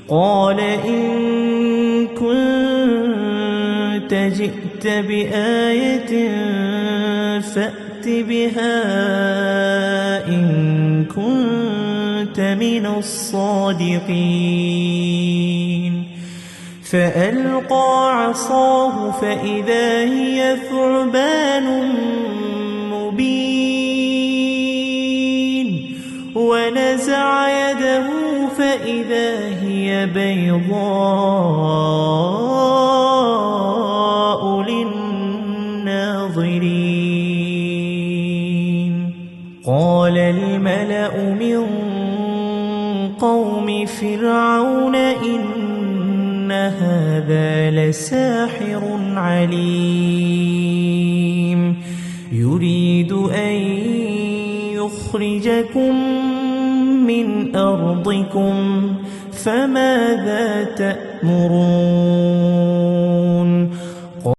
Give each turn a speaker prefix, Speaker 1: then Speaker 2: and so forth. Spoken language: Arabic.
Speaker 1: قال إن كنت جئت بآية فأت بها إن كنت من الصادقين فألقى عصاه فإذا هي ثعبان مبين ونزع يده فإذا هي بيضاء للناظرين قال الملأ من قوم فرعون إن هذا لساحر عليم يريد أن يخرجكم من أرضكم فماذا تأمرون